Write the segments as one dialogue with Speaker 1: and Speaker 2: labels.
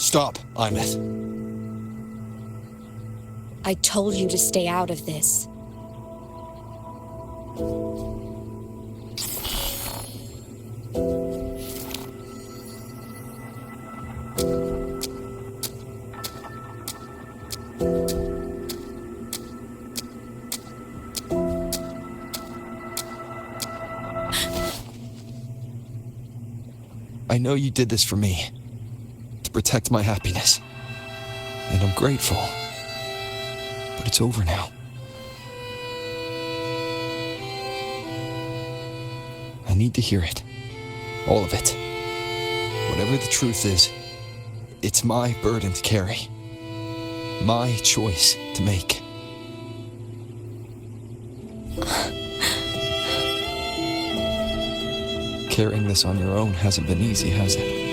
Speaker 1: Stop, Aemeath.
Speaker 2: I told you to stay out of this.
Speaker 1: I know you did this for me, to protect my happiness, and I'm grateful, but it's over now. I need to hear it, all of it. Whatever the truth is, it's my burden to carry, my choice to make. Carrying this on your own hasn't been easy, has it?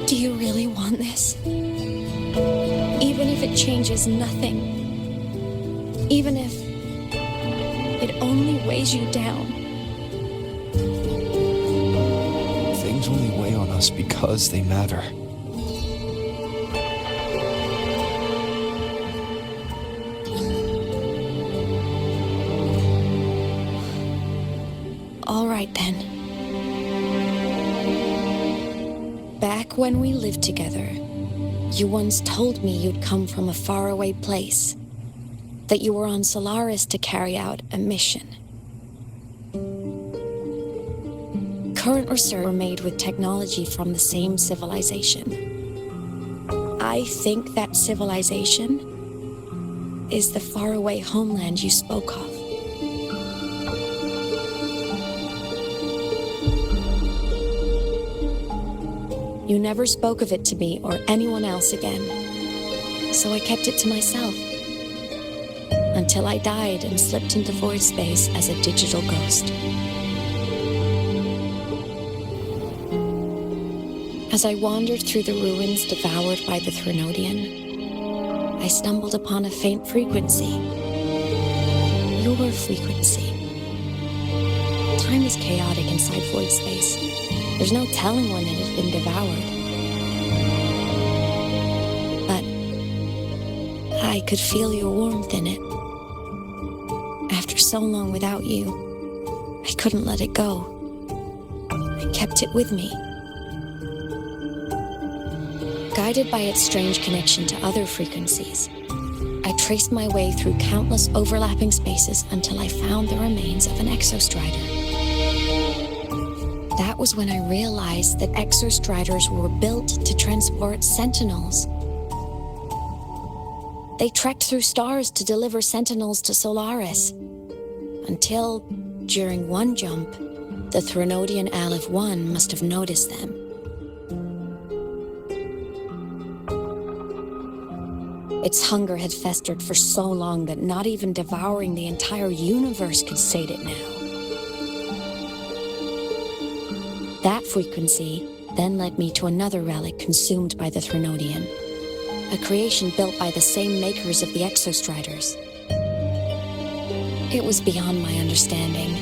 Speaker 2: Do you really want this? Even if it changes nothing? Even if it only weighs you down?
Speaker 1: Things only weigh on us because they matter.
Speaker 2: All right then. Back when we lived together, you once told me you'd come from a faraway place, that you were on Solaris to carry out a mission. Current research were made with technology from the same civilization. I think that civilization is the faraway homeland you spoke of. You never spoke of it to me or anyone else again, so I kept it to myself. Until I died and slipped into void space as a digital ghost. As I wandered through the ruins devoured by the Threnodian, I stumbled upon a faint frequency. Your frequency. Time is chaotic inside void space. There's no telling when it has been devoured. But I could feel your warmth in it. After so long without you, I couldn't let it go. I kept it with me. Guided by its strange connection to other frequencies, I traced my way through countless overlapping spaces until I found the remains of an exostrider. That was when I realized that exostriders were built to transport sentinels. They trekked through stars to deliver sentinels to Solaris, until, during one jump, the Threnodian Aleph 1 must have noticed them. Its hunger had festered for so long that not even devouring the entire universe could sate it now. That frequency then led me to another relic consumed by the Threnodian, a creation built by the same makers of the exostriders. It was beyond my understanding.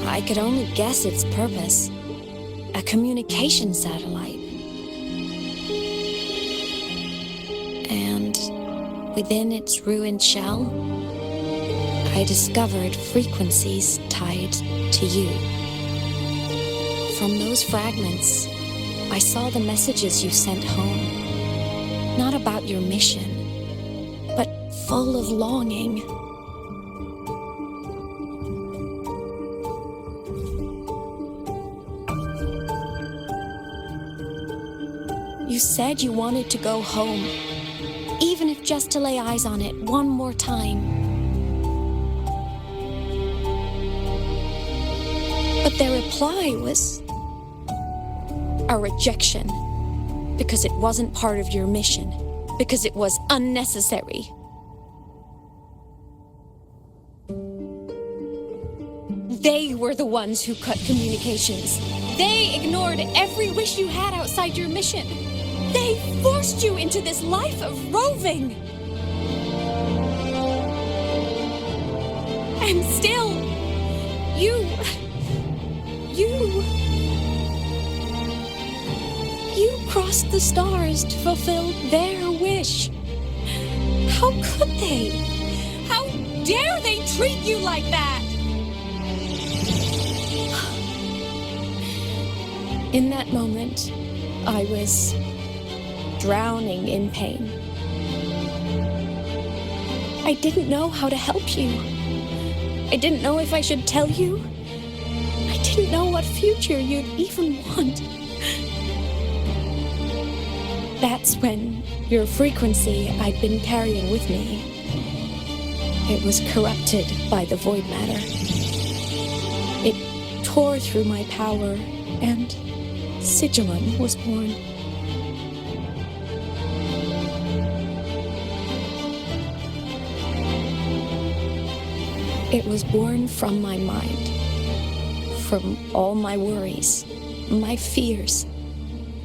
Speaker 2: I could only guess its purpose. A communication satellite. And within its ruined shell, I discovered frequencies tied to you. From those fragments, I saw the messages you sent home. Not about your mission, but full of longing. You said you wanted to go home, even if just to lay eyes on it one more time. But their reply was a rejection, because it wasn't part of your mission, because it was unnecessary. They were the ones who cut communications. They ignored every wish you had outside your mission. They forced you into this life of roving. And still, you crossed the stars to fulfill their wish. How could they? How dare they treat you like that? In that moment, I was drowning in pain. I didn't know how to help you. I didn't know if I should tell you. I didn't know what future you'd even want. That's when your frequency I'd been carrying with me, it was corrupted by the void matter. It tore through my power, and Sigilum was born. It was born from my mind, from all my worries, my fears,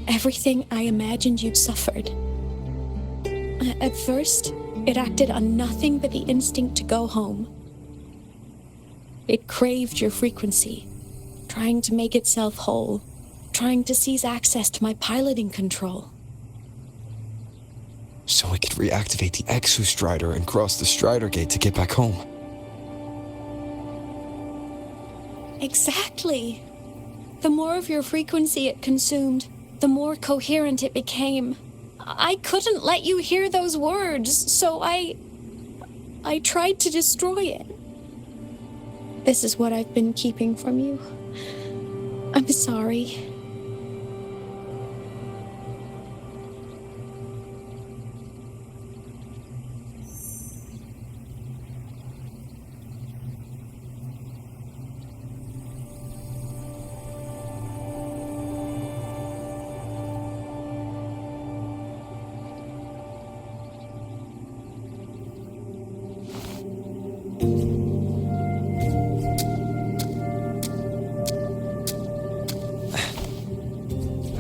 Speaker 2: everything I imagined you'd suffered. At first, it acted on nothing but the instinct to go home. It craved your frequency, trying to make itself whole, trying to seize access to my piloting control.
Speaker 1: So it could reactivate the Exostrider and cross the Strider Gate to get back home.
Speaker 2: Exactly. The more of your frequency it consumed, the more coherent it became. I couldn't let you hear those words, so I tried to destroy it. This is what I've been keeping from you. I'm sorry.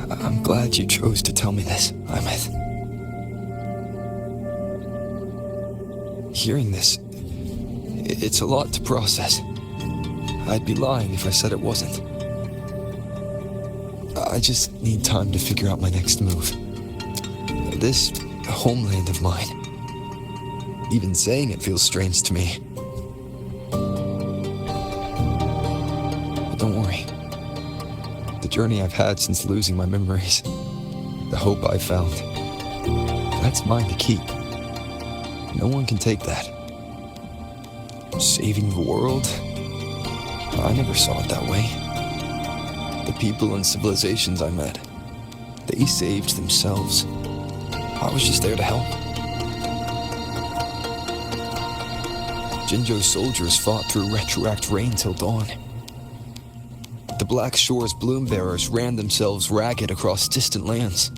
Speaker 1: I'm glad you chose to tell me this, Aemeath. Hearing this, it's a lot to process. I'd be lying if I said it wasn't. I just need time to figure out my next move. This homeland of mine, even saying it feels strange to me. But don't worry. The journey I've had since losing my memories, the hope I found, that's mine to keep. No one can take that. Saving the world? I never saw it that way. The people and civilizations I met, they saved themselves. I was just there to help. Jinjo's soldiers fought through retroact rain till dawn. The Black Shore's bloom bearers ran themselves ragged across distant lands.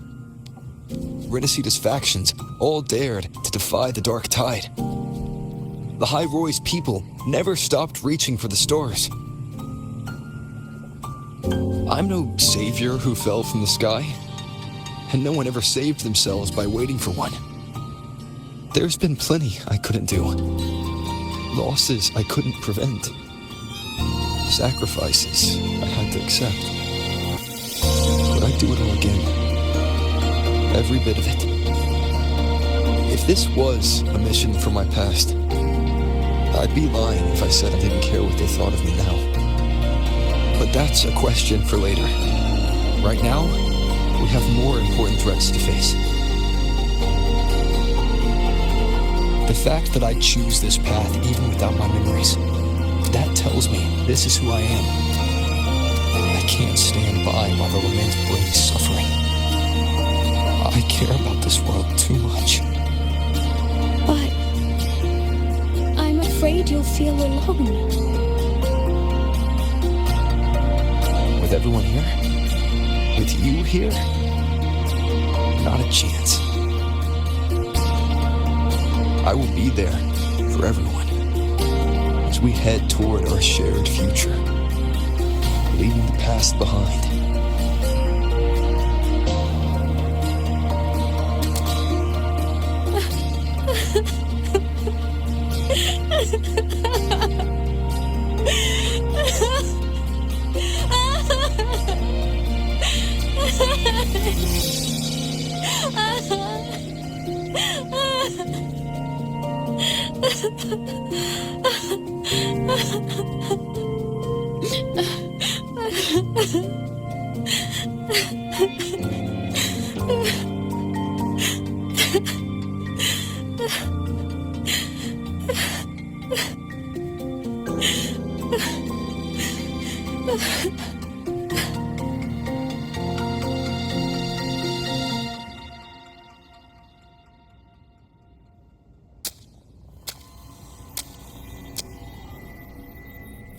Speaker 1: Renacita's factions all dared to defy the dark tide. The High Roy's people never stopped reaching for the stars. I'm no savior who fell from the sky, and no one ever saved themselves by waiting for one. There's been plenty I couldn't do. Losses I couldn't prevent. Sacrifices I had to accept. But I'd do it all again. Every bit of it. If this was a mission from my past, I'd be lying if I said I didn't care what they thought of me now. But that's a question for later. Right now, we have more important threats to face. The fact that I choose this path even without my memories, that tells me this is who I am. I can't stand by while the Lament brings suffering. I care about this world too much.
Speaker 2: But I'm afraid you'll feel alone.
Speaker 1: With everyone here? With you here? Not a chance. I will be there for everyone. as we head toward our shared future, leaving the past behind.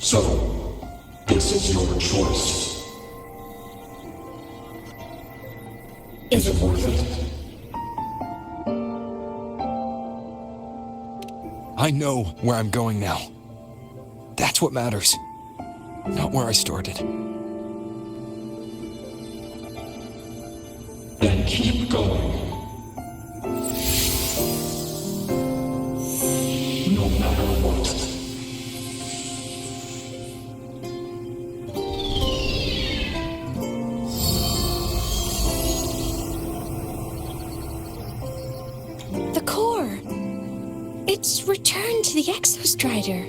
Speaker 3: So, this is your choice. Is it worth it?
Speaker 1: I know where I'm going now. That's what matters. Not where I started.
Speaker 3: Then keep going. No matter what.
Speaker 2: The core. It's returned to the Exostrider.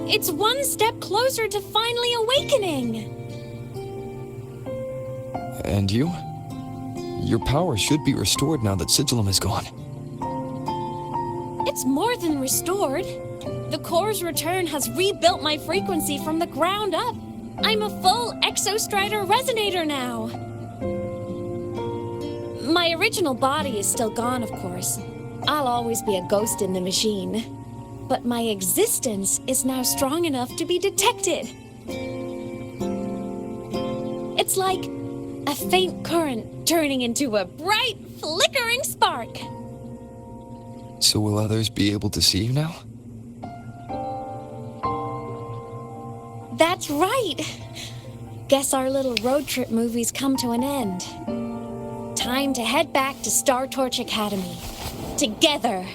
Speaker 2: It's one step closer to finally awakening.
Speaker 1: And you? Your power should be restored now that Sigillum is gone.
Speaker 2: It's more than restored. The core's return has rebuilt my frequency from the ground up. I'm a full Exostrider Resonator now. My original body is still gone, of course. I'll always be a ghost in the machine. But my existence is now strong enough to be detected. It's like a faint current turning into a bright, flickering spark.
Speaker 1: So will others be able to see you now?
Speaker 2: That's right. Guess our little road trip movie's come to an end. Time to head back to Star Torch Academy. Together.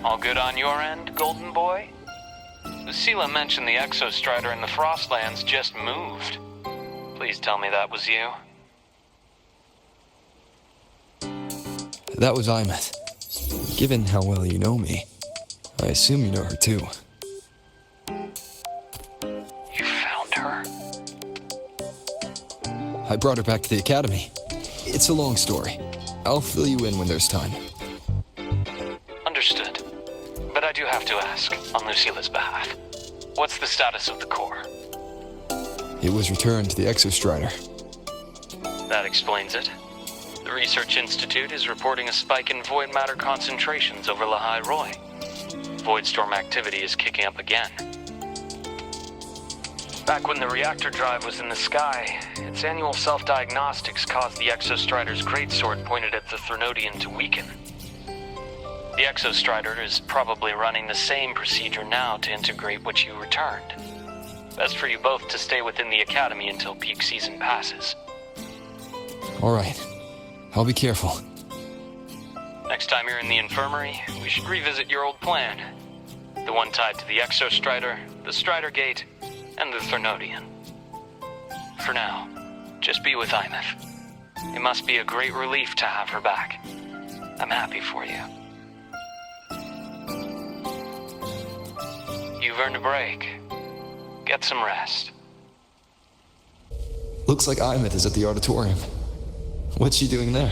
Speaker 4: All good on your end, Golden Boy? Lucilla mentioned the Exostrider in the Frostlands just moved. Please tell me that was you.
Speaker 1: That was Aemeath. Given how well you know me, I assume you know her too.
Speaker 4: You found her?
Speaker 1: I brought her back to the Academy. It's a long story. I'll fill you in when there's time.
Speaker 4: Understood. But I do have to ask, on Lucilla's behalf, what's the status of the core?
Speaker 1: It was returned to the Exostrider.
Speaker 4: That explains it. The Research Institute is reporting a spike in void matter concentrations over Lahai Roy. Voidstorm activity is kicking up again. Back when the reactor drive was in the sky, its annual self-diagnostics caused the Exostrider's greatsword pointed at the Threnodian to weaken. The Exostrider is probably running the same procedure now to integrate what you returned. Best for you both to stay within the Academy until peak season passes.
Speaker 1: All right. I'll be careful.
Speaker 4: Next time you're in the infirmary, we should revisit your old plan. The one tied to the Exostrider, the Strider Gate, and the Threnodian. For now, just be with Aemeath. It must be a great relief to have her back. I'm happy for you. You've earned a break. Get some rest.
Speaker 1: Looks like Aemeath is at the Auditorium. What's she doing there?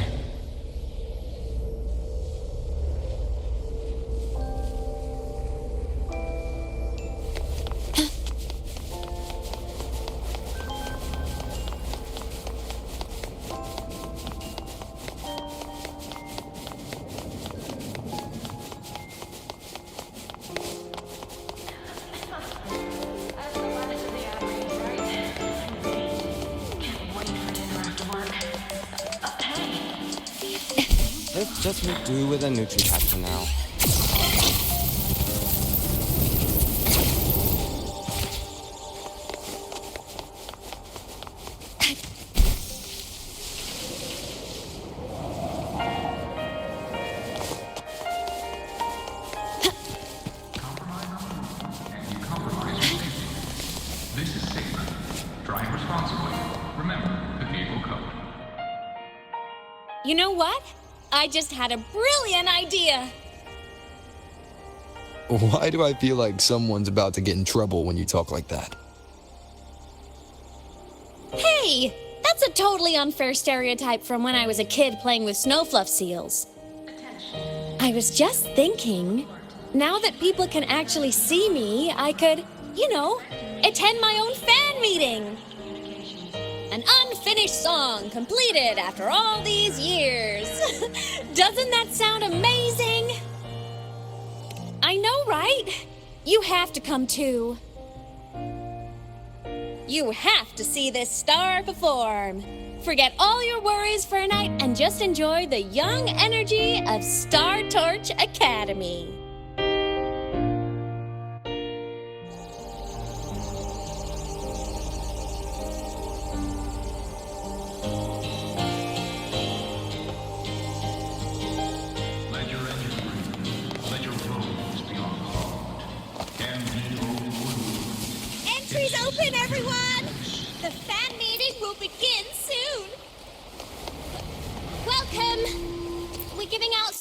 Speaker 5: Just make do with a Nutri-Pack for now.
Speaker 3: This is safer. Drive responsibly. Remember the vehicle code.
Speaker 2: You know what? I just had a brilliant idea.
Speaker 1: Why do I feel like someone's about to get in trouble when you talk like that?
Speaker 2: Hey, that's a totally unfair stereotype from when I was a kid playing with snowfluff seals. I was just thinking, now that people can actually see me, I could, attend my own fan meeting. An unfinished song completed after all these years. Doesn't that sound amazing? I know, right? You have to come too. You have to see this star perform. Forget all your worries for a night and just enjoy the young energy of Star Torch Academy.
Speaker 3: Let your engine breathe. Let your roads be unlocked. Can be overruled.
Speaker 2: Entries open, everyone! The fan meeting will begin soon. Welcome. We're giving out...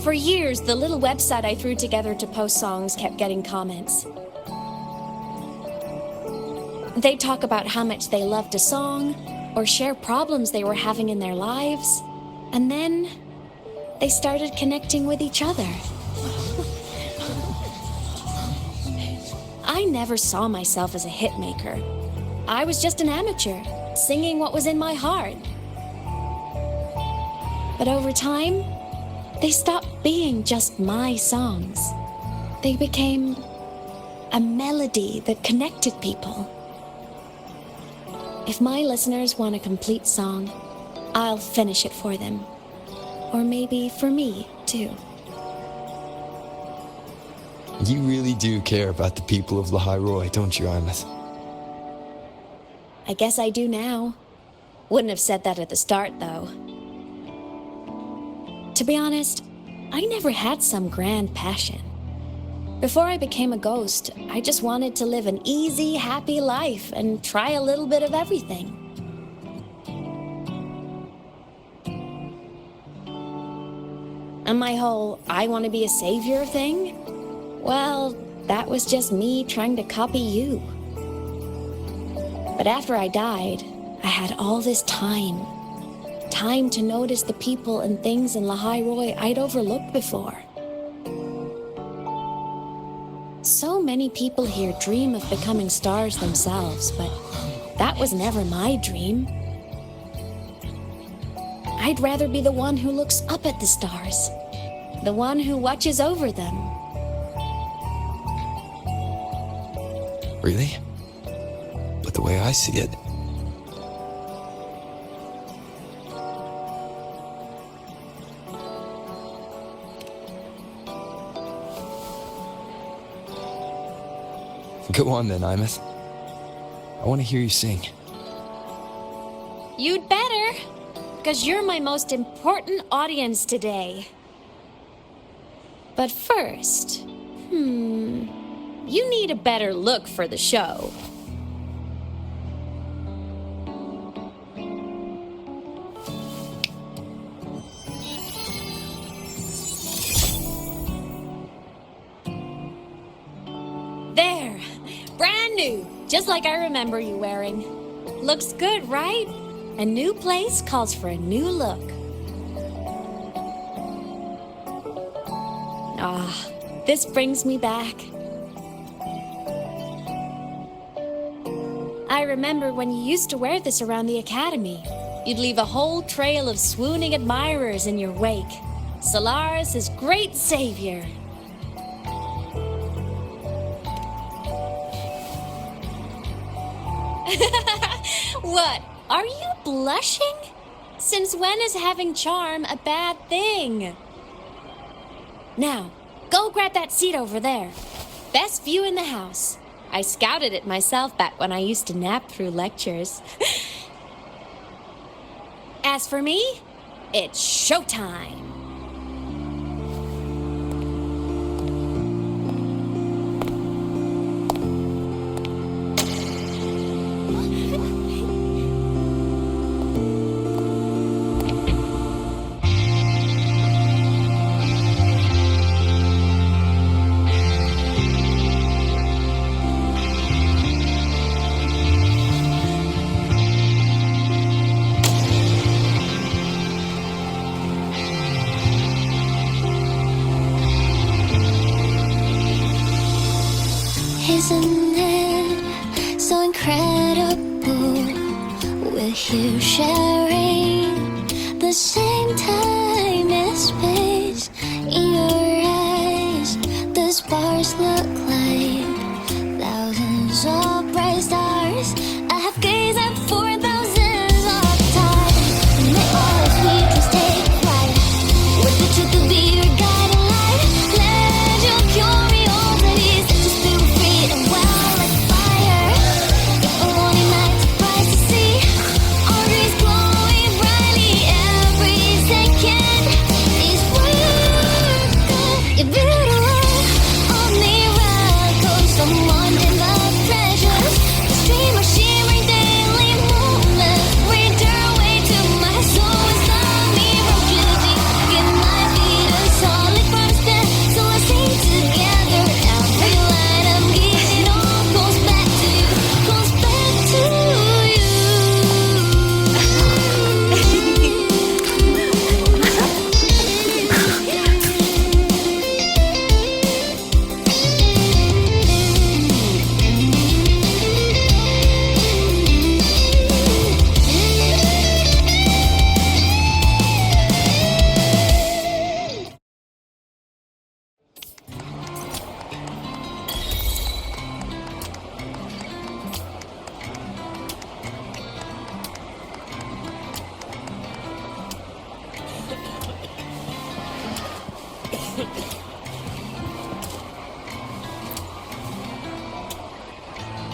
Speaker 2: For years, the little website I threw together to post songs kept getting comments. They'd talk about how much they loved a song, or share problems they were having in their lives, and then they started connecting with each other. I never saw myself as a hitmaker. I was just an amateur, singing what was in my heart. But over time, they stopped being just my songs. They became a melody that connected people. If my listeners want a complete song, I'll finish it for them. Or maybe for me, too.
Speaker 1: You really do care about the people of Lahairoi, don't you, Aemeath?
Speaker 2: I guess I do now. Wouldn't have said that at the start, though. To be honest, I never had some grand passion. Before I became a ghost, I just wanted to live an easy, happy life and try a little bit of everything. And my whole I want to be a savior thing? Well, that was just me trying to copy you. But after I died, I had all this time. Time to notice the people and things in Lahairoi I'd overlooked before. So many people here dream of becoming stars themselves, but that was never my dream. I'd rather be the one who looks up at the stars, the one who watches over them.
Speaker 1: Really? But the way I see it, go on then, Aemeath. I want to hear you sing.
Speaker 2: You'd better, because you're my most important audience today. But first, you need a better look for the show. There, brand new, just like I remember you wearing. Looks good, right? A new place calls for a new look. Ah, this brings me back. I remember when you used to wear this around the academy. You'd leave a whole trail of swooning admirers in your wake. Solaris' great savior. What? Are you blushing? Since when is having charm a bad thing? Now, go grab that seat over there. Best view in the house. I scouted it myself back when I used to nap through lectures. As for me, it's showtime.
Speaker 6: Isn't it so incredible? We're here sharing the same time and space. In your eyes, the sparks look like thousands of bright stars. I have gazed at for thousands of times. May all of we just take flight with the truth to be your guiding light. Let your curiosity set your spirit free and wild like fire. If a lonely night surprised to see our dreams glowing brightly, every second is worth it. If it were all miracles, someone in the treasures, the stream of shimmering daily moments, read your way to my soul is the mirror beauty. It might be the solid constant, so let's sing together. Every light I'm giving all goes back to you, goes back to you.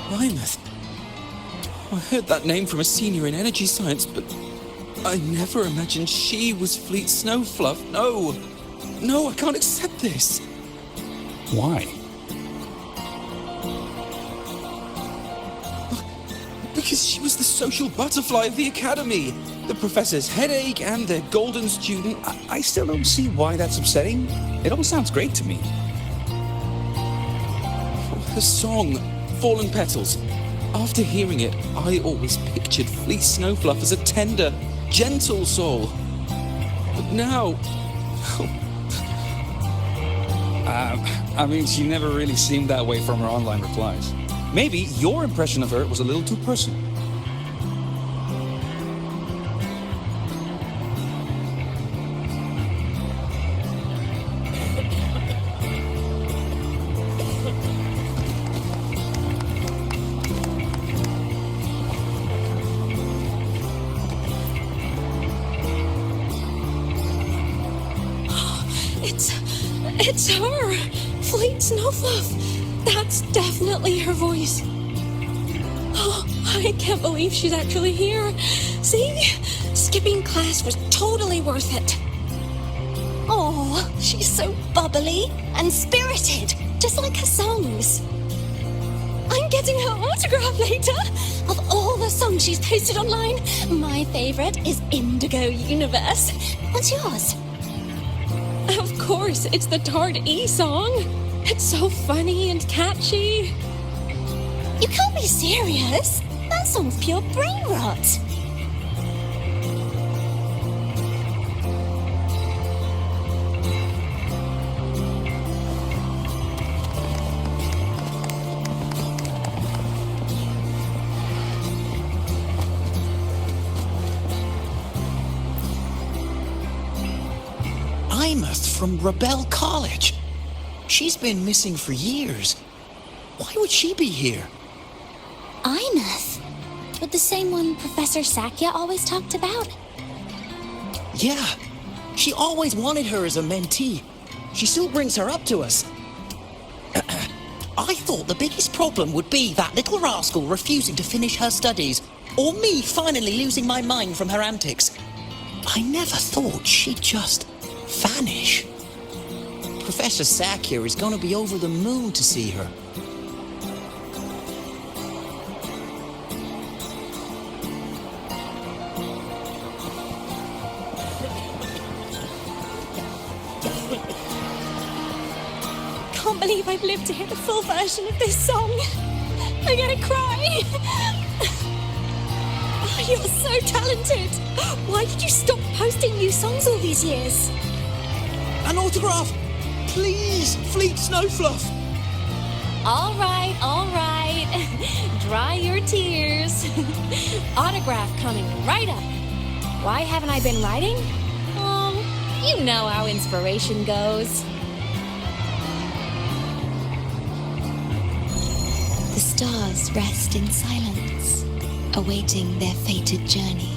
Speaker 7: Aemeath. I heard that name from a senior in energy science, but I never imagined she was Fleet Snowfluff. No, I can't accept this.
Speaker 8: Why?
Speaker 7: Because she was the social butterfly of the academy, the professor's headache and their golden student.
Speaker 8: I still don't see why that's upsetting. It all sounds great to me.
Speaker 7: Her song, Fallen Petals. After hearing it, I always pictured Fleet Snowfluff as a tender, gentle soul. But now...
Speaker 8: I mean, she never really seemed that way from her online replies. Maybe your impression of her was a little too personal.
Speaker 2: It's her! Fleet Snowfluff! That's definitely her voice. Oh, I can't believe she's actually here. See? Skipping class was totally worth it. Oh, she's so bubbly and spirited, just like her songs. I'm getting her autograph later. Of all the songs she's posted online, my favorite is Indigo Universe. What's yours? Of course, it's the Tard E song. It's so funny and catchy. You can't be serious. That
Speaker 6: song's pure brain rot.
Speaker 9: Aemeath from Rebel College. She's been missing for years. Why would she be here?
Speaker 6: Aemeath? But the same one Professor Sakya always talked about?
Speaker 9: Yeah, she always wanted her as a mentee. She still brings her up to us. I thought the biggest problem would be that little rascal refusing to finish her studies, or me finally losing my mind from her antics. I never thought she'd just vanish. Professor Sakya is going to be over the moon to see her.
Speaker 6: Can't believe I've lived to hear the full version of this song. I'm gonna cry. Oh, you're so talented. Why did you stop posting new songs all these years?
Speaker 9: An autograph! Please, Fleet Snowfluff!
Speaker 6: All right. Dry your tears. Autograph coming right up. Why haven't I been writing? You know how inspiration goes.
Speaker 2: The stars rest in silence, awaiting their fated journey.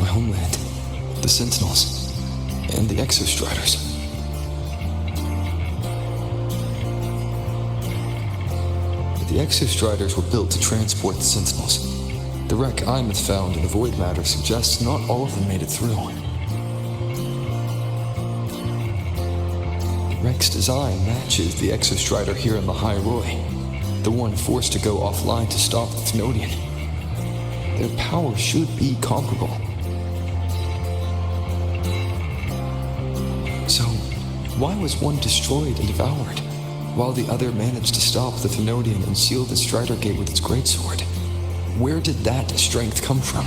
Speaker 1: My homeland, the Sentinels, and the Exostriders. The Exostriders were built to transport the Sentinels. The wreck Aemeath found in the Void Matter suggests not all of them made it through. The wreck's design matches the Exostrider here in the High Roy, the one forced to go offline to stop the Thenodian. Their power should be comparable. So, why was one destroyed and devoured, while the other managed to stop the Thenodian and seal the Strider Gate with its greatsword? Where did that strength come from?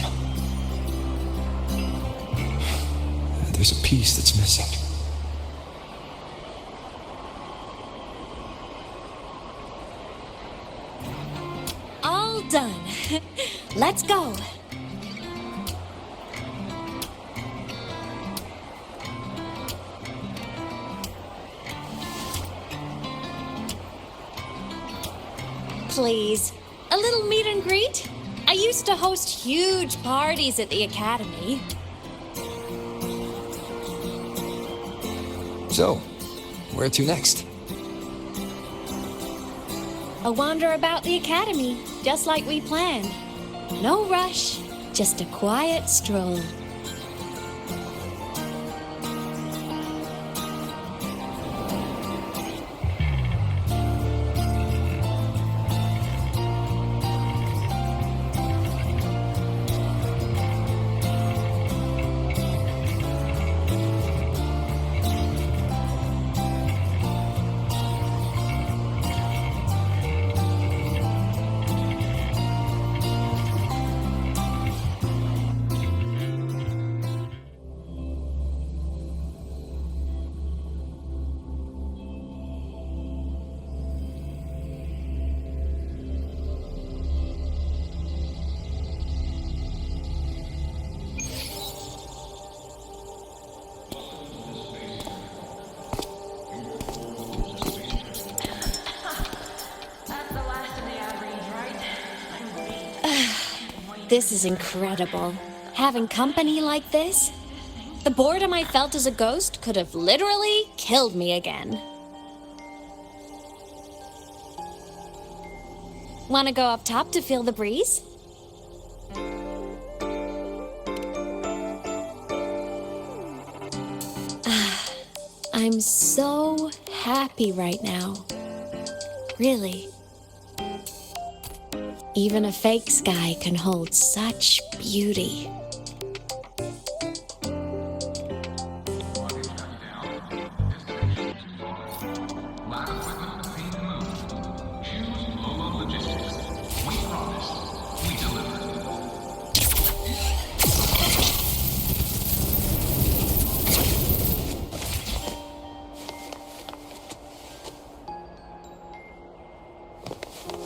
Speaker 1: There's a piece that's missing.
Speaker 6: All done. Let's go. Please, a little meet and greet? I used to host huge parties at the Academy.
Speaker 1: So, where to next?
Speaker 6: A wander about the Academy, just like we planned. No rush, just a quiet stroll. This is incredible. Having company like this? The boredom I felt as a ghost could have literally killed me again. Want to go up top to feel the breeze?
Speaker 2: I'm so happy right now. Really. Even a fake sky can hold such beauty.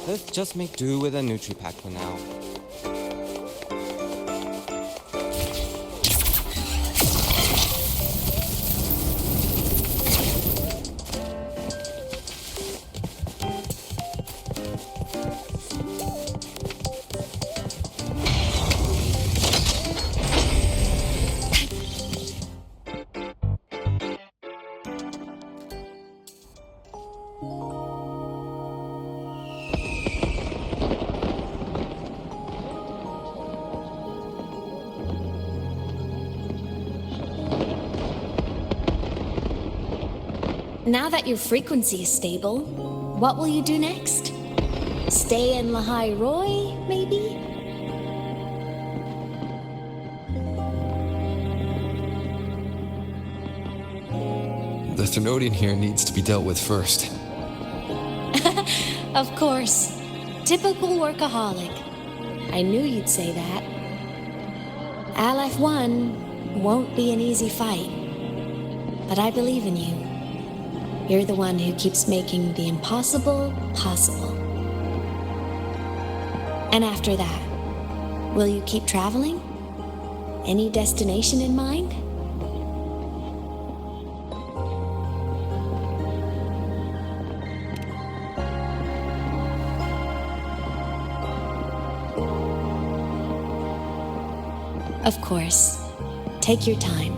Speaker 5: Let's just make do with a Nutri-Pack for now.
Speaker 2: Now that your frequency is stable, what will you do next? Stay in Lahai Roy, maybe?
Speaker 1: The Thermodian here needs to be dealt with first.
Speaker 2: Of course. Typical workaholic. I knew you'd say that. Aleph 1 won't be an easy fight. But I believe in you. You're the one who keeps making the impossible possible. And after that, will you keep traveling? Any destination in mind? Of course. Take your time.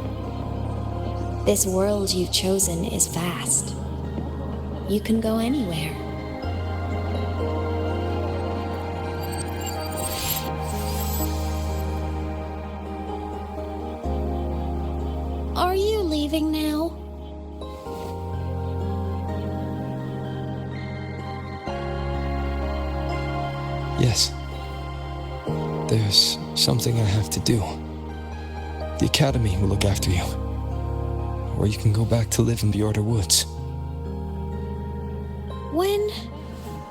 Speaker 2: This world you've chosen is vast. You can go anywhere. Are you leaving now?
Speaker 1: Yes. There's something I have to do. The Academy will look after you. Or you can go back to live in the Order Woods.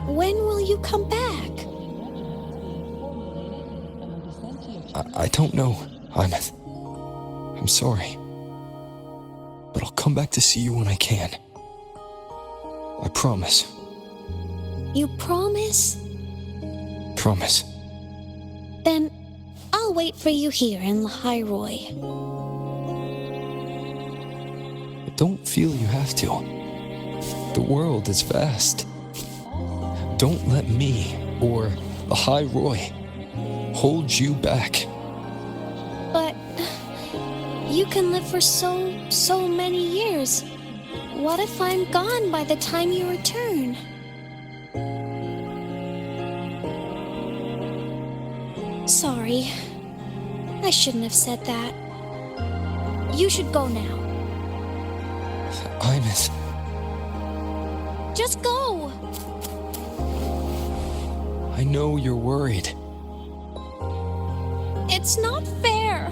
Speaker 2: When will you come back?
Speaker 1: I don't know, Aemeath. I'm sorry. But I'll come back to see you when I can. I promise.
Speaker 2: You promise?
Speaker 1: Promise.
Speaker 2: Then I'll wait for you here in Lahai Roy.
Speaker 1: Don't feel you have to. The world is vast. Don't let me or Lahai Roy hold you back.
Speaker 2: But you can live for so many years. What if I'm gone by the time you return? Sorry. I shouldn't have said that. You should go now.
Speaker 1: Aemeath.
Speaker 2: Just go!
Speaker 1: I know you're worried.
Speaker 2: It's not fair.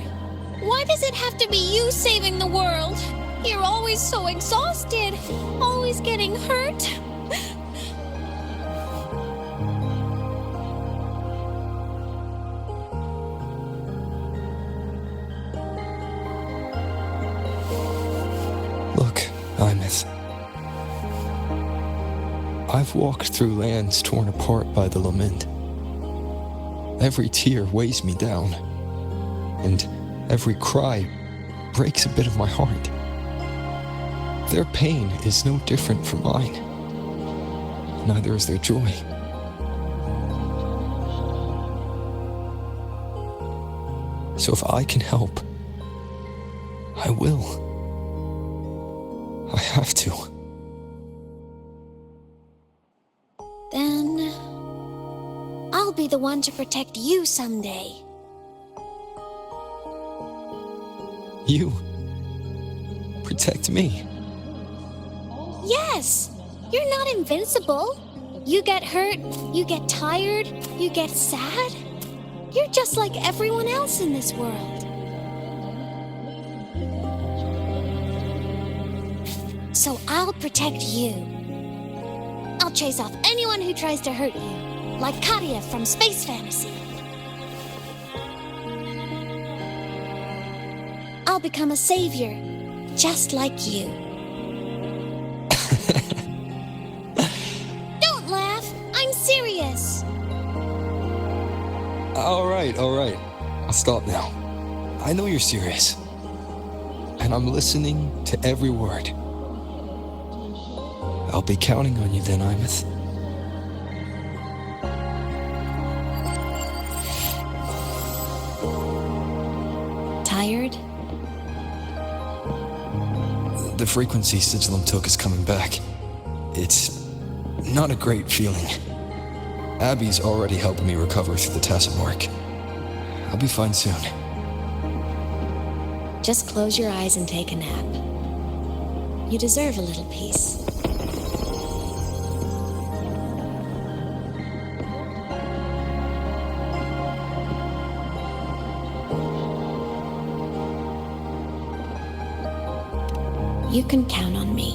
Speaker 2: Why does it have to be you saving the world? You're always so exhausted, always getting hurt.
Speaker 1: Look, Aemeath. I've walked through lands torn apart by the Lament. Every tear weighs me down, and every cry breaks a bit of my heart. Their pain is no different from mine. Neither is their joy. So if I can help, I will. I have to.
Speaker 2: Then I'll be the one to protect you someday.
Speaker 1: You protect me.
Speaker 6: Yes! You're not invincible. You get hurt, you get tired, you get sad. You're just like everyone else in this world. So I'll protect you. I'll chase off anyone who tries to hurt you, like Katia from Space Fantasy. I'll become a savior, just like you. Don't laugh! I'm serious!
Speaker 1: All right. I'll stop now. I know you're serious. And I'm listening to every word. I'll be counting on you then, Aemeath.
Speaker 2: Tired?
Speaker 1: The frequency Sigillum took is coming back. It's not a great feeling. Abby's already helping me recover through the tacit mark. I'll be fine soon.
Speaker 2: Just close your eyes and take a nap. You deserve a little peace. You can count on me.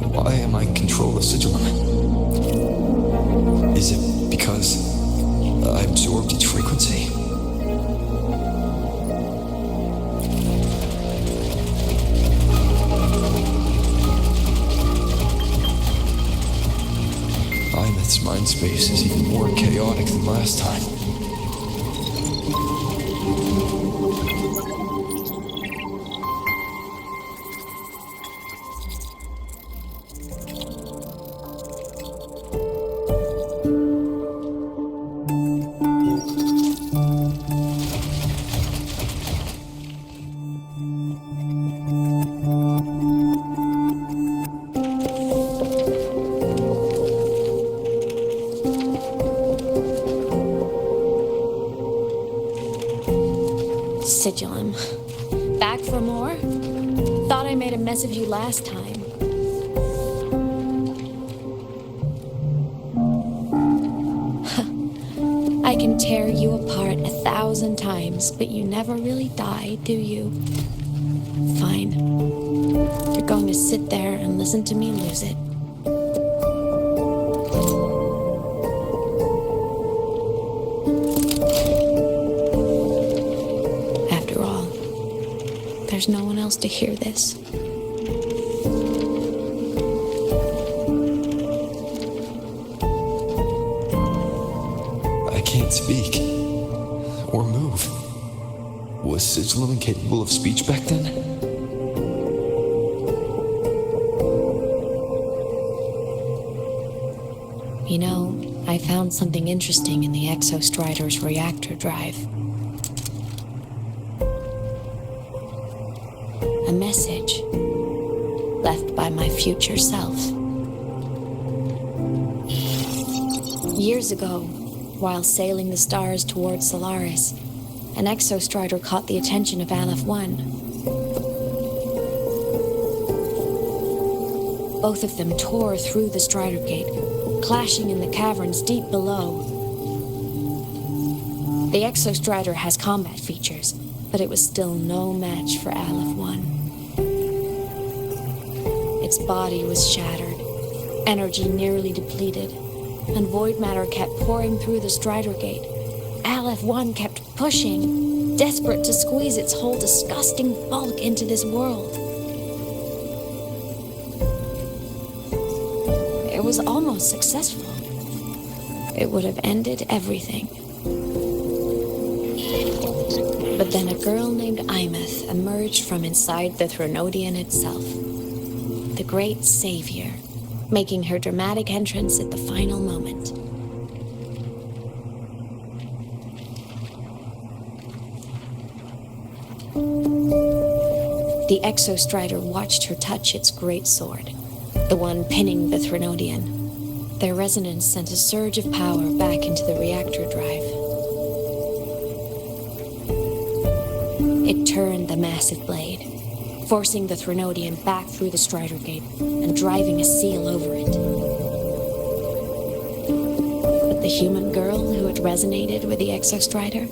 Speaker 1: Why am I in control of Sigillum? Is it because I absorbed each frequency? Aemeath's mind space is even more chaotic than last time.
Speaker 2: Sigillum. Back for more? Thought I made a mess of you last time. I can tear you apart 1,000 times, but you never really die, do you? Fine. You're going to sit there and listen to me lose it. There's no one else to hear this.
Speaker 1: I can't speak or move. Was Sigillum incapable of speech back then?
Speaker 2: You know, I found something interesting in the Exostrider's reactor drive. A message left by my future self. Years ago, while sailing the stars towards Solaris, an Exostrider caught the attention of Aleph 1. Both of them tore through the Strider Gate, clashing in the caverns deep below. The Exostrider has combat features, but it was still no match for Aleph 1. Its body was shattered, energy nearly depleted, and void matter kept pouring through the Strider Gate. Aleph 1 kept pushing, desperate to squeeze its whole disgusting bulk into this world. It was almost successful. It would have ended everything. But then a girl named Aemeath emerged from inside the Threnodian itself. The great savior, making her dramatic entrance at the final moment. The Exostrider watched her touch its great sword, the one pinning the Threnodian. Their resonance sent a surge of power back into the reactor drive. It turned the massive blade, forcing the Threnodian back through the Strider Gate and driving a seal over it. But the human girl who had resonated with the Exostrider,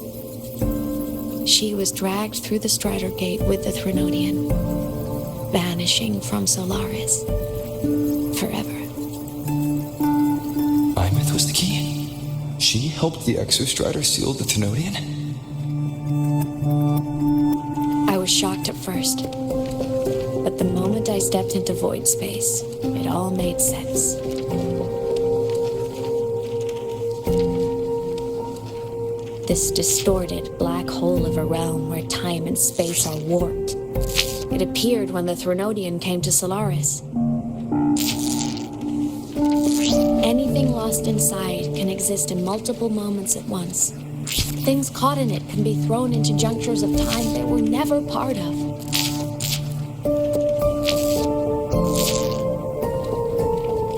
Speaker 2: she was dragged through the Strider Gate with the Threnodian, vanishing from Solaris forever.
Speaker 1: Aemeath was the key. She helped the Exostrider seal the Thenodian?
Speaker 2: I was shocked at first, but the moment I stepped into void space, it all made sense. This distorted black hole of a realm where time and space are warped. It appeared when the Threnodian came to Solaris. Anything lost inside can exist in multiple moments at once. Things caught in it can be thrown into junctures of time they were never part of.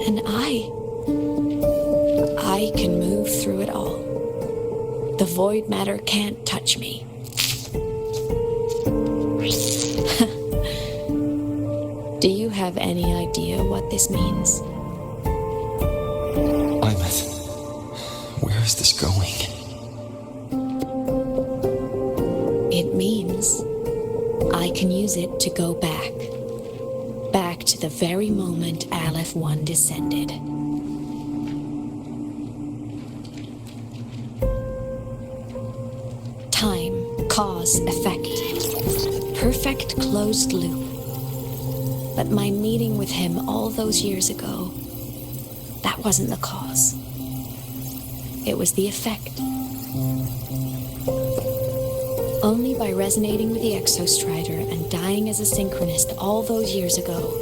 Speaker 2: And I can move through it all. The void matter can't touch me. Do you have any idea what this means?
Speaker 1: Aemeath, where is this going?
Speaker 2: It means I can use it to go back to the very moment Aleph 1 descended. Time, cause, effect. Perfect closed loop. But my meeting with him all those years ago, that wasn't the cause. It was the effect. Only by resonating with the Exostrider and dying as a synchronist all those years ago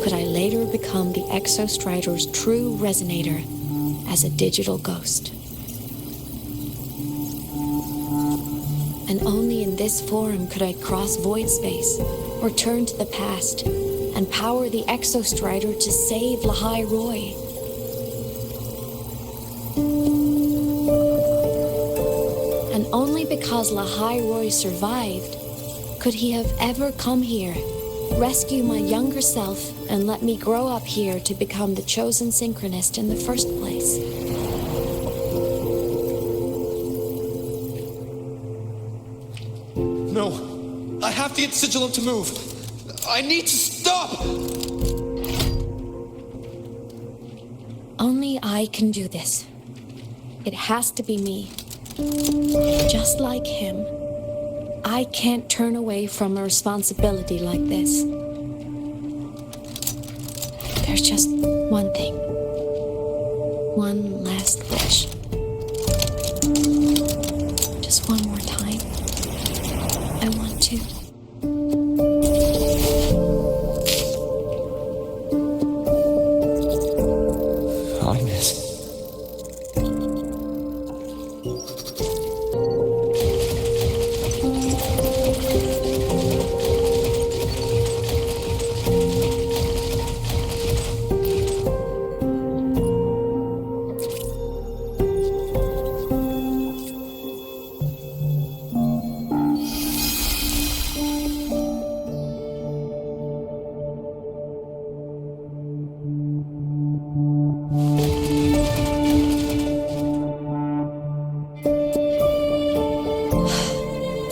Speaker 2: could I later become the Exostrider's true resonator as a digital ghost. And only in this form could I cross void space, return to the past, and power the Exostrider to save Lahai Roy. And only because Lahai Roy survived could he have ever come here, rescue my younger self, and let me grow up here to become the chosen synchronist in the first place.
Speaker 1: No, I have to get Sigilum to move. I need to stop!
Speaker 2: Only I can do this. It has to be me. Just like him, I can't turn away from a responsibility like this. There's just one thing. One last wish. Just one more time. I want to.
Speaker 1: Aemeath.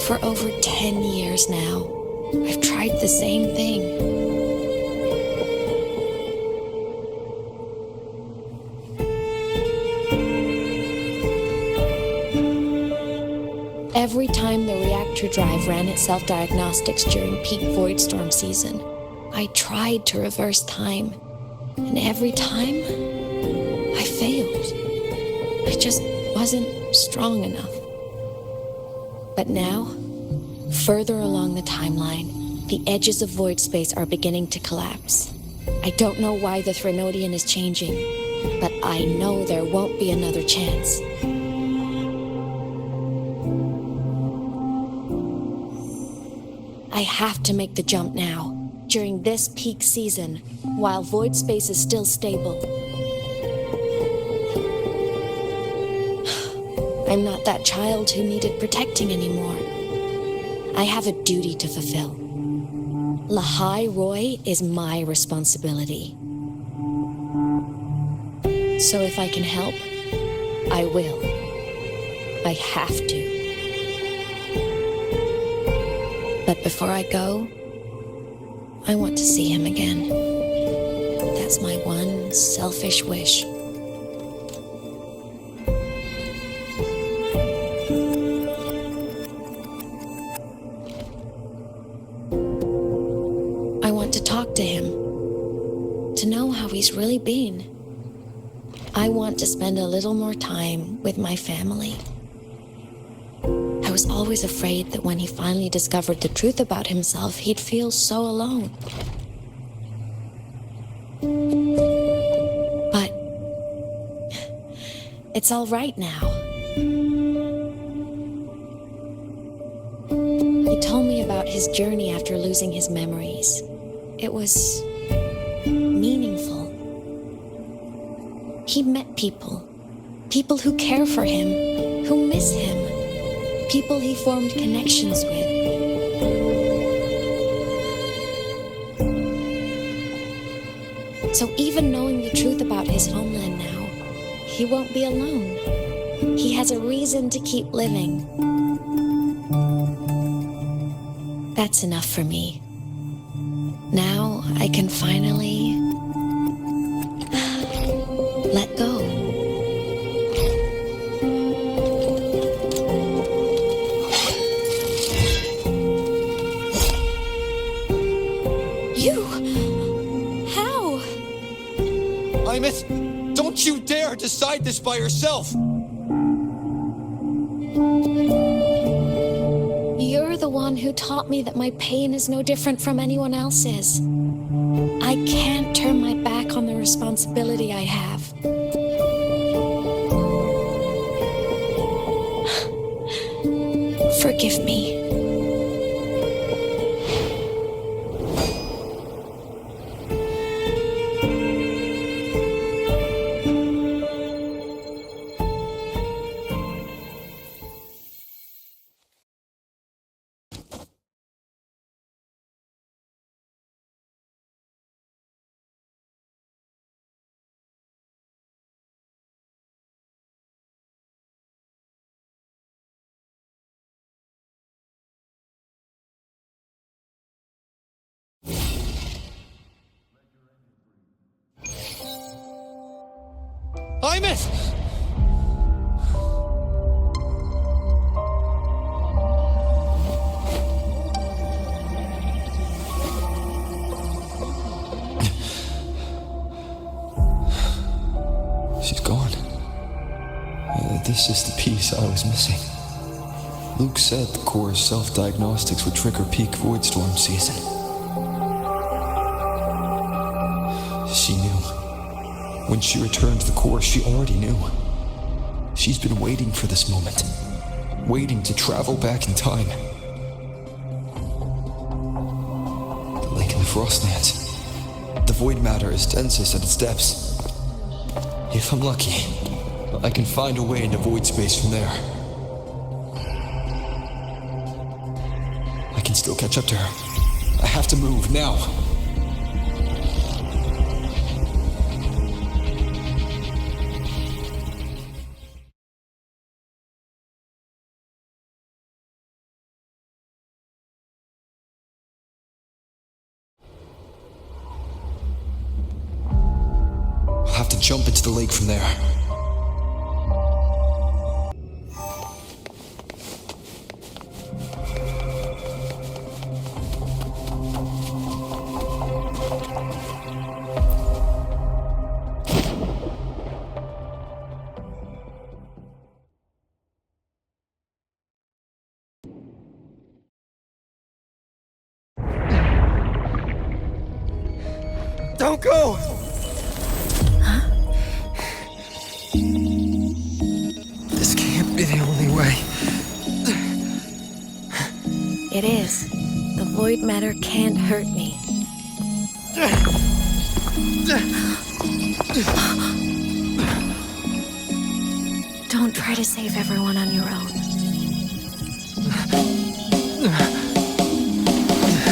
Speaker 2: For over 10 years now, I've tried the same thing. Every time the reactor drive ran its self-diagnostics during peak void storm season, I tried to reverse time, and every time, I failed. I just wasn't strong enough. But now, further along the timeline, the edges of void space are beginning to collapse. I don't know why the Threnodian is changing, but I know there won't be another chance. I have to make the jump now. during this peak season, while void space is still stable. I'm not that child who needed protecting anymore. I have a duty to fulfill. Lahai Roy is my responsibility. So if I can help, I will. I have to. But before I go, I want to see him again. That's my one selfish wish. I want to talk to him, to know how he's really been. I want to spend a little more time with my family. I was always afraid that when he finally discovered the truth about himself, he'd feel so alone. But it's all right now. He told me about his journey after losing his memories. It was meaningful. He met people who care for him, who miss him. People he formed connections with. So even knowing the truth about his homeland now, he won't be alone. He has a reason to keep living. That's enough for me. Now I can finally let go.
Speaker 1: Aemeath, don't you dare decide this by yourself!
Speaker 2: You're the one who taught me that my pain is no different from anyone else's. I can't turn my back on the responsibility I have. Forgive me.
Speaker 1: Aemeath! She's gone. This is the piece I was missing. Luke said the core's self-diagnostics would trigger peak void storm season. She knew. When she returned to the core, she already knew. She's been waiting for this moment. Waiting to travel back in time. The lake in the Frostlands. The void matter is densest at its depths. If I'm lucky, I can find a way into void space from there. I can still catch up to her. I have to move now. I'll have to jump into the lake from there. Don't go! This can't be the only way.
Speaker 2: It is. The void matter can't hurt me. Don't try to save everyone on your own.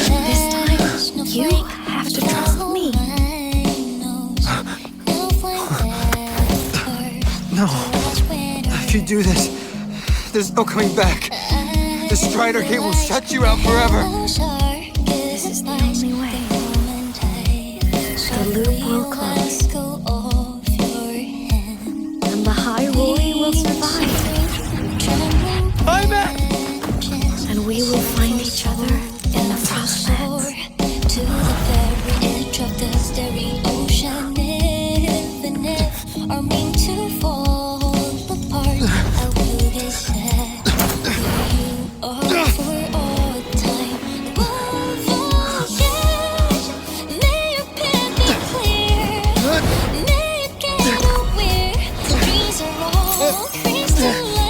Speaker 2: This time, you have to trust me.
Speaker 1: No. If you do this, there's no coming back. The Strider Gate will shut you out forever.
Speaker 2: This is the only way. The loop will close. And the Hyrule will survive.
Speaker 1: Aemeath!
Speaker 2: And we will find each other in the Frostlands.
Speaker 6: To the very edge of the starry ocean, if and if are meant to fall apart, I will be sad where you are for all time. Voyages, may your path be clear, may you get aware, dreams are all crystallized.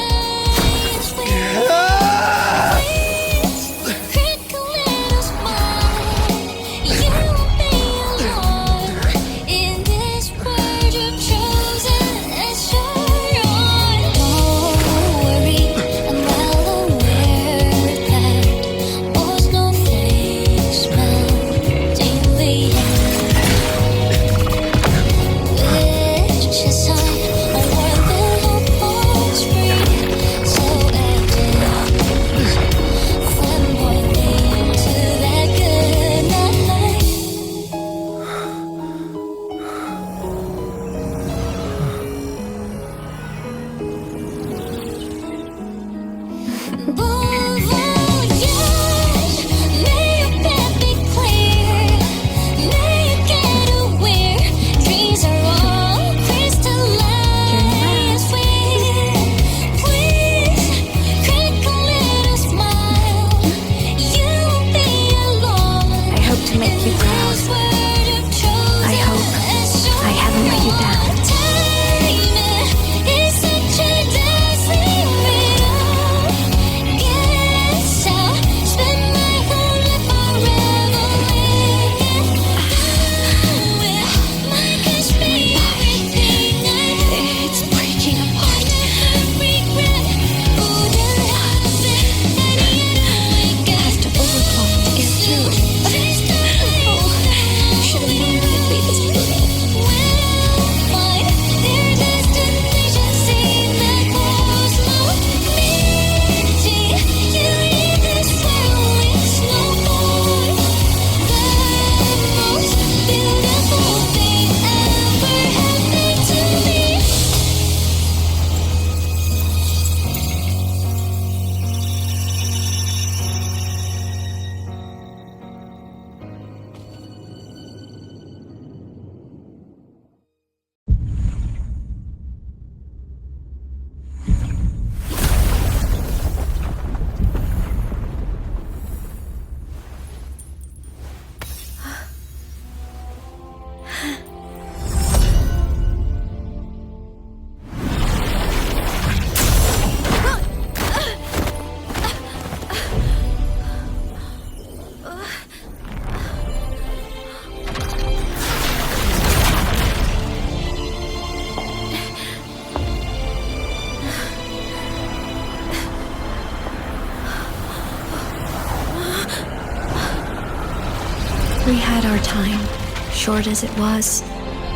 Speaker 2: We had our time, short as it was,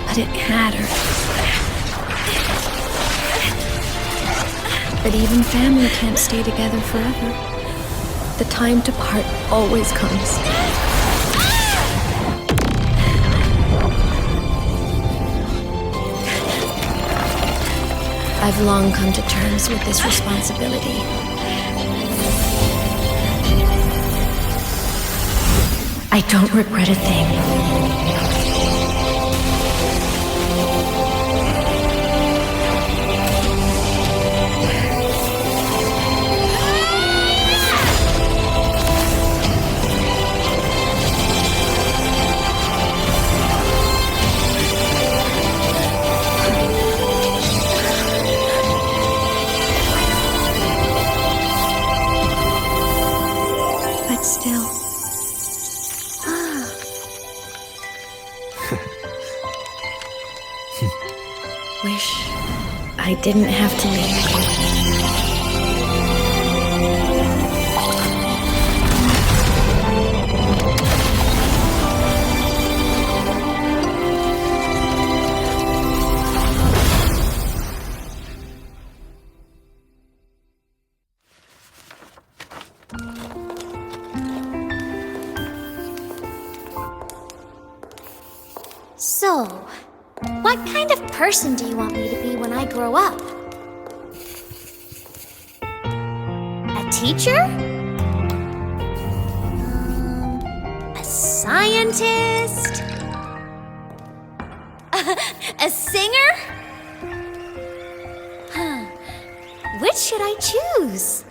Speaker 2: but it mattered. But even family can't stay together forever. The time to part always comes. I've long come to terms with this responsibility. I don't regret a thing. I didn't have to leave you.
Speaker 6: So, what kind of person do you want me to be when I grow up? A teacher? A scientist? A singer? Which should I choose?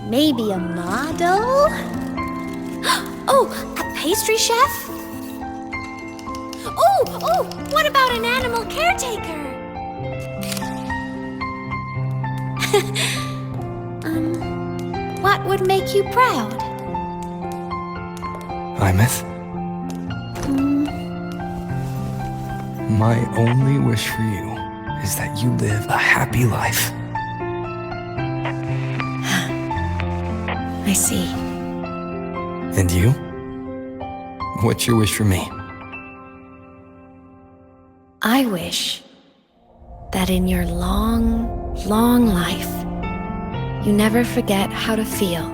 Speaker 6: Maybe a model? Oh, a pastry chef? Oh, what about an animal caretaker? What would make you proud?
Speaker 1: Aemeath? My only wish for you is that you live a happy life.
Speaker 2: I see.
Speaker 1: And you? What's your wish for me?
Speaker 2: I wish that in your long, long life, you never forget how to feel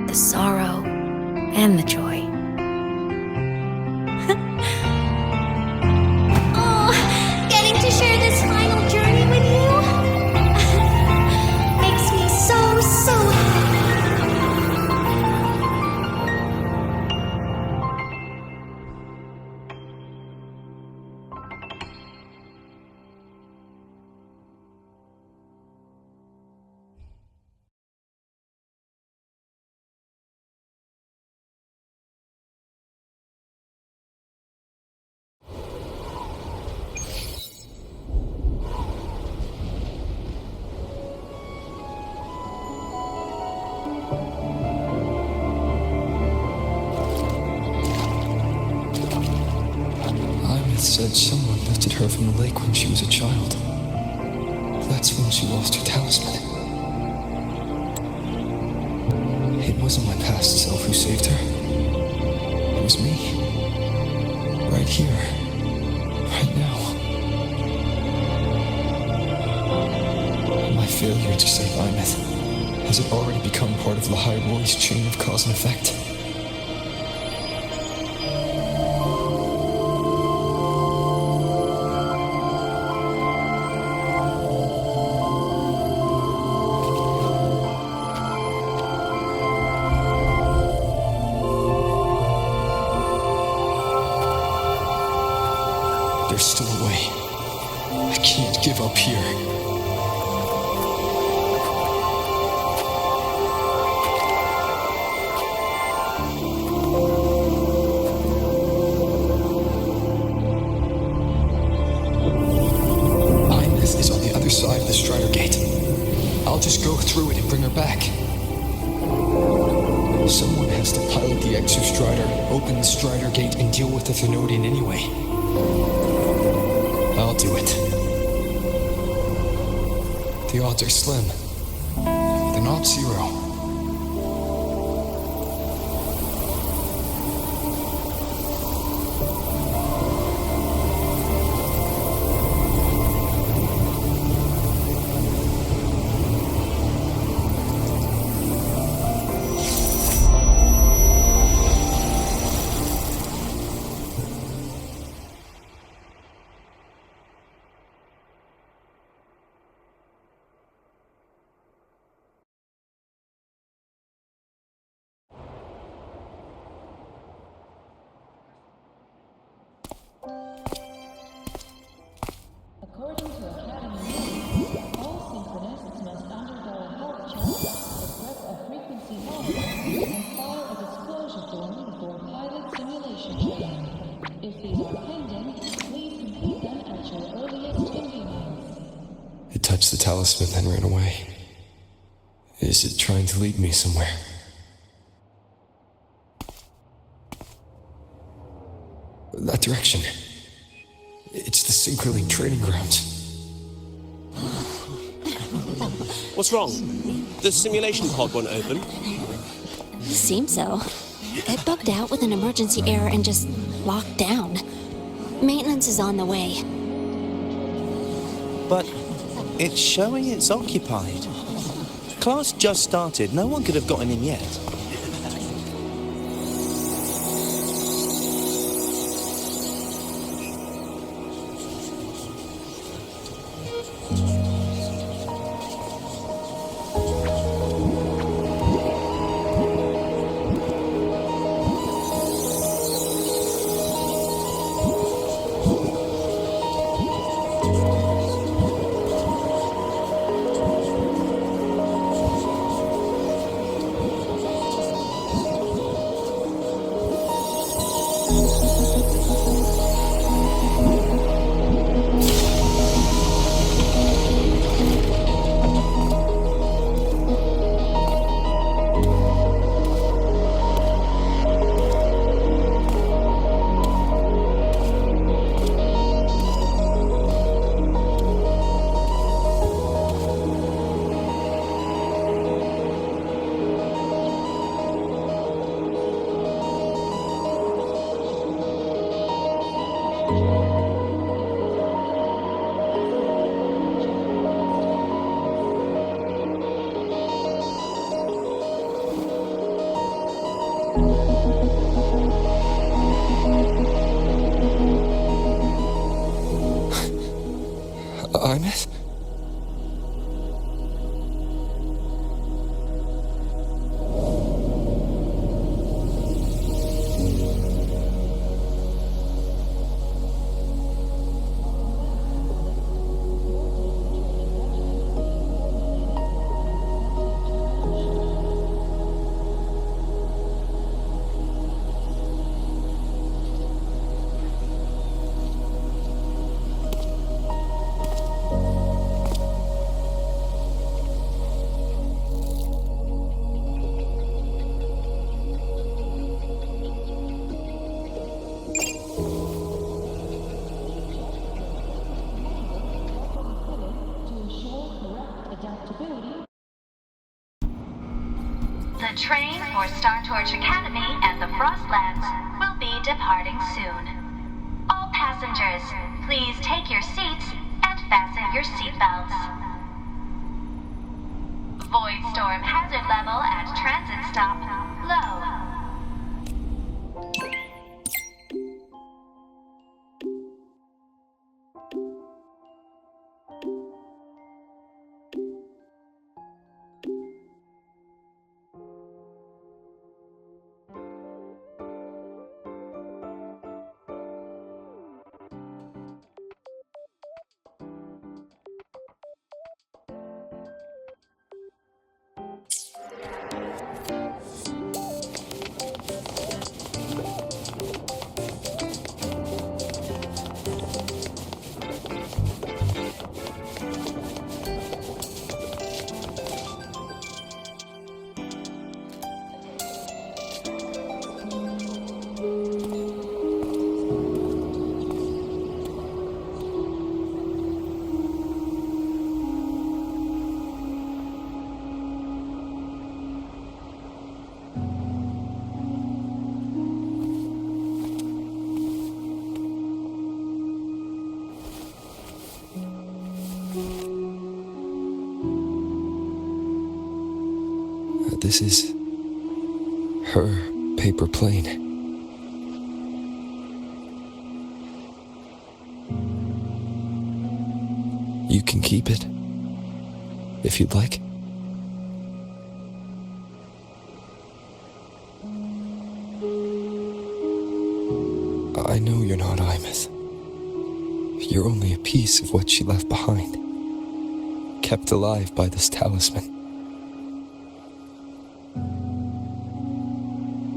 Speaker 2: the sorrow and the joy.
Speaker 6: Oh, getting to share this final journey with you makes me so happy.
Speaker 1: Said someone lifted her from the lake when she was a child. That's when she lost her talisman. It wasn't my past self who saved her. It was me. Right here. Right now. My failure to save Aemeath, has it already become part of the High Roy's chain of cause and effect? There's still a way. I can't give up here. Aemeath is on the other side of the Strider Gate. I'll just go through it and bring her back. Someone has to pilot the Exostrider, open the Strider Gate, and deal with the Thermodian anyway. I'll do it. The odds are slim. They're not zero. It touched the talisman, then ran away. Is it trying to lead me somewhere? That direction. It's the Synchrolink training grounds.
Speaker 10: What's wrong? The simulation pod won't open?
Speaker 2: Seems so. It bugged out with an emergency error and just locked down. Maintenance is on the way.
Speaker 11: But it's showing it's occupied. Class just started. No one could have gotten in yet.
Speaker 1: Aemeath?
Speaker 12: The train for Startorch Academy and the Frostlands will be departing soon. All passengers, please take your seats and fasten your seatbelts. Void storm hazard level at transit stop low.
Speaker 1: This is her paper plane. You can keep it, if you'd like. I know you're not Aemeath. You're only a piece of what she left behind, kept alive by this talisman.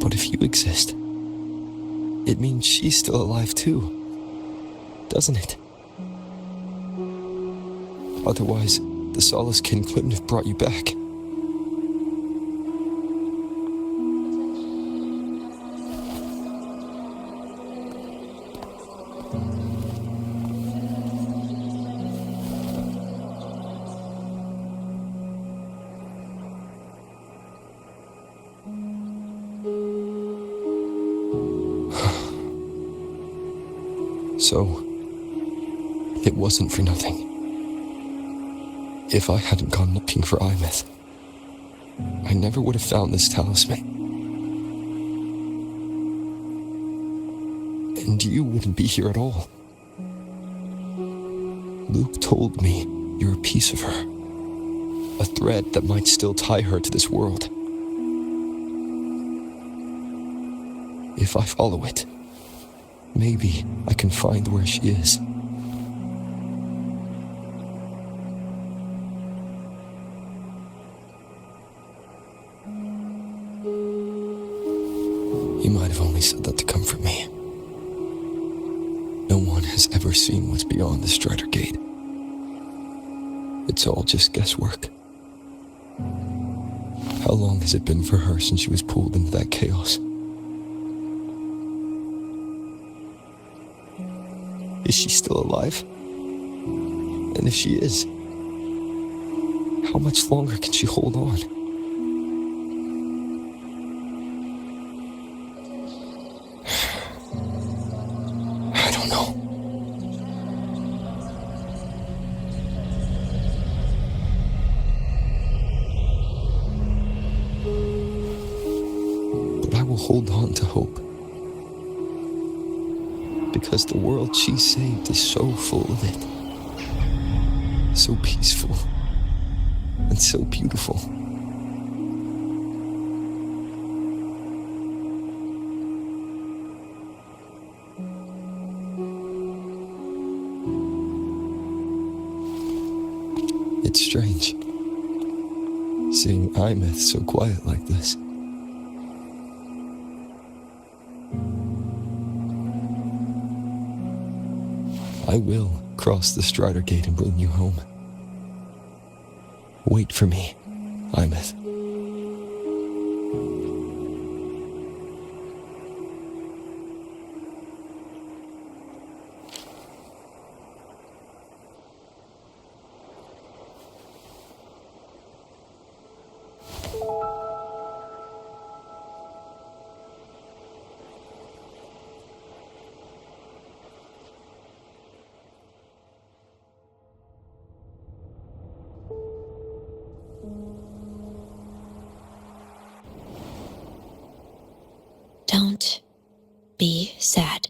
Speaker 1: But if you exist, it means she's still alive too, doesn't it? Otherwise, the Solaskin couldn't have brought you back. So, it wasn't for nothing. If I hadn't gone looking for Aemeath, I never would have found this talisman. And you wouldn't be here at all. Luke told me you're a piece of her. A thread that might still tie her to this world. If I follow it, maybe I can find where she is. You might have only said that to comfort me. No one has ever seen what's beyond the Strider Gate. It's all just guesswork. How long has it been for her since she was pulled into that chaos? Is she still alive? And if she is, how much longer can she hold on? I don't know. But I will hold on to hope. Because the world she saved is so full of it. So peaceful. And so beautiful. It's strange. Seeing Aemeath so quiet like this. I will cross the Strider Gate and bring you home. Wait for me, Aemeath.
Speaker 2: Don't be sad.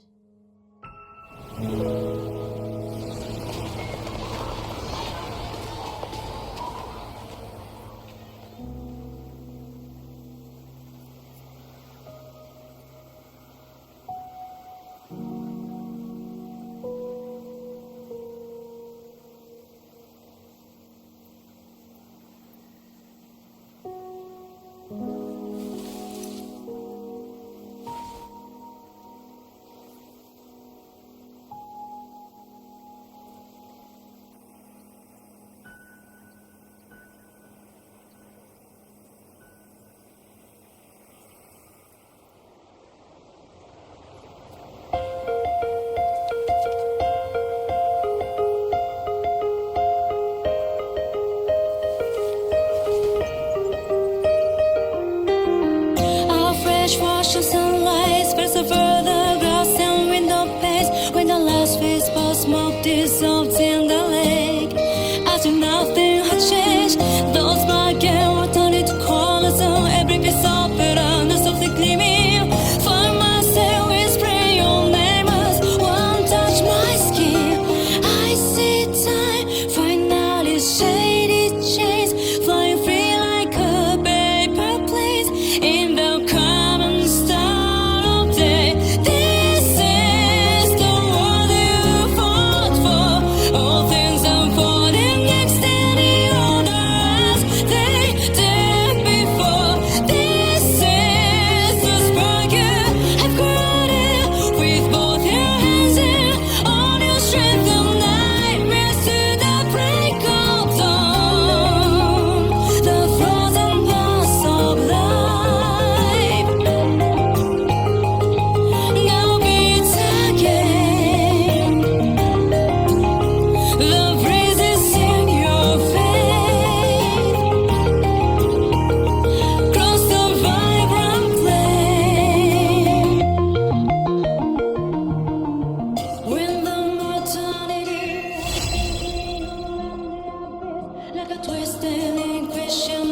Speaker 6: Twisting in Christian